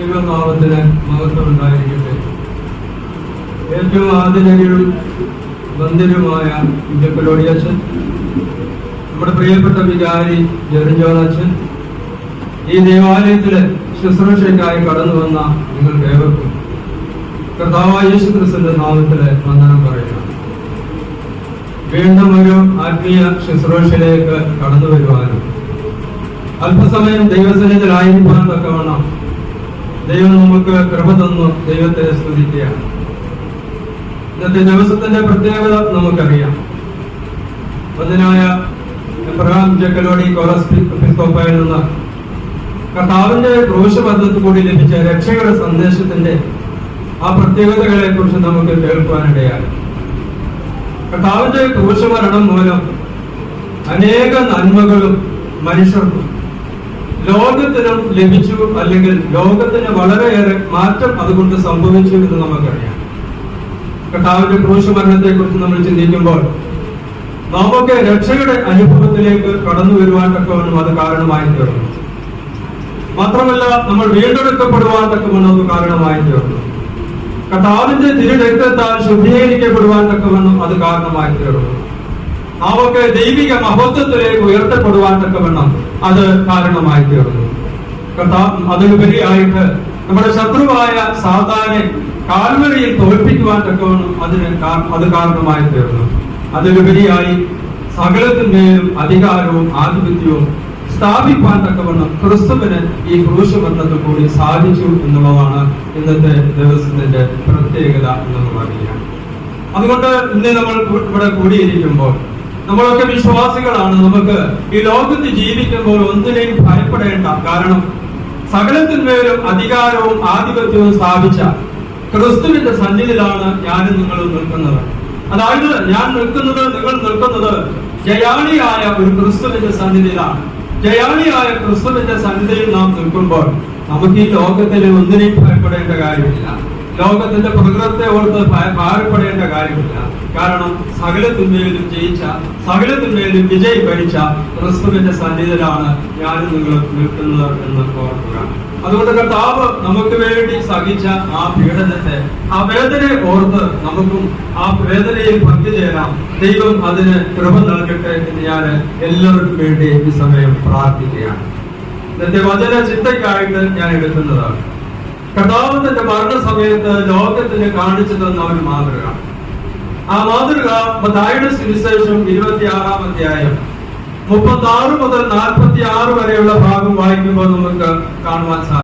ദൈവനാമത്തിന് മഹത്വം ഉണ്ടായിരിക്കട്ടെ. ഏറ്റവും ആദരണീയരും ബന്ധുരുമായ ഇഞ്ചക്കലോടിയച്ഛൻ, നമ്മുടെ പ്രിയപ്പെട്ട വികാരി ജെറിഞ്ചോണച്ചൻ, ഈ ദേവാലയത്തിലെ ശുശ്രൂഷയ്ക്കായി കടന്നു വന്ന നിങ്ങൾക്ക് ഏവർക്കും കർത്താവായ യേശുക്രിസ്തുവിന്റെ നാമത്തിലെ വന്ദനം പറയുക. വീണ്ടും ഒരു ആത്മീയ ശുശ്രൂഷയിലേക്ക് കടന്നു വരുവാനും അല്പസമയം ദൈവസന്നിധിയിലായിരിക്കാൻ തക്കവണ്ണം ദൈവം നമുക്ക് കൃപ തന്നു ദൈവത്തെ സ്തുതിക്കുകയാണ്. ഇന്നത്തെ ദിവസത്തിന്റെ പ്രത്യേകത നമുക്കറിയാം. വന്ദനായ എബ്രഹാം ജക്കലോടി എപ്പിസ്കോപ്പയിൽ നിന്ന് കർത്താവിന്റെ ക്രൂശബന്ധത്തിൽ കൂടി ലഭിച്ച രക്ഷയുടെ സന്ദേശത്തിന്റെ ആ പ്രത്യേകതകളെ കുറിച്ച് നമുക്ക് കേൾക്കുവാനിടയായി. കർത്താവിന്റെ ക്രൂശമരണം മൂലം അനേക നന്മകളും മനുഷ്യർക്കും ലോകത്തിനും ലഭിച്ചു, അല്ലെങ്കിൽ ലോകത്തിന് വളരെയേറെ മാറ്റം അതുകൊണ്ട് സംഭവിച്ചു എന്ന് നമുക്കറിയാം. കർത്താവിന്റെ ക്രൂശമരണത്തെ കുറിച്ച് നമ്മൾ ചിന്തിക്കുമ്പോൾ നമുക്ക് രക്ഷയുടെ അനുഭവത്തിലേക്ക് കടന്നു വരുവാൻ തക്കവണ്ണം അത് കാരണമായി തീർന്നു. മാത്രമല്ല, നമ്മൾ വീണ്ടെടുക്കപ്പെടുവാൻ തക്കവണ്ണം അത് കാരണമായി തീർന്നു. കർത്താവിന്റെ തിരുരക്തത്താൽ ശുദ്ധീകരിക്കപ്പെടുവാൻ തക്കവണ്ണം അത് കാരണമായി തീർന്നു. നമുക്ക് ദൈവിക മഹത്വത്തിലേക്ക് ഉയർത്തപ്പെടുവാൻ തക്കവണ്ണം അത് കാരണമായി തീർന്നു. അതിലുപരിയായിട്ട് നമ്മുടെ ശത്രുവായ സാത്താനെ കാൽവരിയിൽ തോൽപ്പിക്കുവാൻ തക്കവണ്ണം അത് കാരണമായി തീർന്നു. അതിലുപരിയായി സകലത്തിന്മേലും അധികാരവും ആധിപത്യവും സ്ഥാപിക്കാൻ തക്കവണ്ണം ക്രിസ്തുവിന് ഈ ക്രൂശമരണത്തിൽ കൂടി സാധിച്ചു എന്നുള്ളതാണ് ഇന്നത്തെ ദിവസത്തിന്റെ പ്രത്യേകത എന്ന് പറയുക. അതുകൊണ്ട് ഇന്ന് നമ്മൾ ഇവിടെ കൂടിയിരിക്കുമ്പോൾ നമ്മളൊക്കെ വിശ്വാസികളാണ്. നമുക്ക് ഈ ലോകത്ത് ജീവിക്കുമ്പോൾ ഒന്നിനെയും ഭയപ്പെടേണ്ട. കാരണം സകലത്തിന്മേലും അധികാരവും ആധിപത്യവും സ്ഥാപിച്ച ക്രിസ്തുവിന്റെ സന്നിധിയിലാണ് ഞാനും നിങ്ങളും നിൽക്കുന്നത്. അതായത് ഞാൻ നിൽക്കുന്നത്, നിങ്ങൾ നിൽക്കുന്നത് ജയാളിയായ ഒരു ക്രിസ്തുവിന്റെ സന്നിധിയിലാണ്. ജയാളിയായ ക്രിസ്തുവിന്റെ സന്നിധിയിൽ നാം നിൽക്കുമ്പോൾ നമുക്ക് ഈ ലോകത്തിലെ ഒന്നിനെയും ഭയപ്പെടേണ്ട കാര്യമില്ല. ലോകത്തിന്റെ പ്രകൃതത്തെ ഓർത്ത് ഭാരപ്പെടേണ്ട കാര്യമില്ല. കാരണം സകലത്തിന്മേലും ജയിച്ച, സകലത്തിന്മേലും വിജയം ഭരിച്ച ക്രിസ്തുവിന്റെ സന്നിധിയിലാണ് ഞാനും നിങ്ങളും നിൽക്കുന്നത് എന്ന് ഓർക്കുക. അതുകൊണ്ട് കർത്താവ് നമുക്ക് വേണ്ടി സഹിച്ച ആ പീഡനത്തെ, ആ വേദനയെ ഓർത്ത് നമുക്കും ആ വേദനയിൽ പങ്കുചേരാം. ദൈവം അതിന് കൃപ നൽകട്ടെ എന്ന് ഞാൻ എല്ലാവർക്കും വേണ്ടി ഈ സമയം പ്രാർത്ഥിക്കുകയാണ്. ഇന്നത്തെ വചന ചിന്തയ്ക്കായിട്ട് ഞാൻ എടുക്കുന്നതാണ് കർത്താവ് തന്റെ മരണസമയത്ത് ലോകത്തിന് കാണിച്ചു തന്ന ഒരു മാതൃക. ആ മാതൃക മത്തായിയുടെ സുവിശേഷം 26-ാം അധ്യായം 36 മുതൽ 46 വരെയുള്ള ഭാഗം വായിക്കുമ്പോൾ നമുക്ക് കാണുവാൻ സാധിക്കും.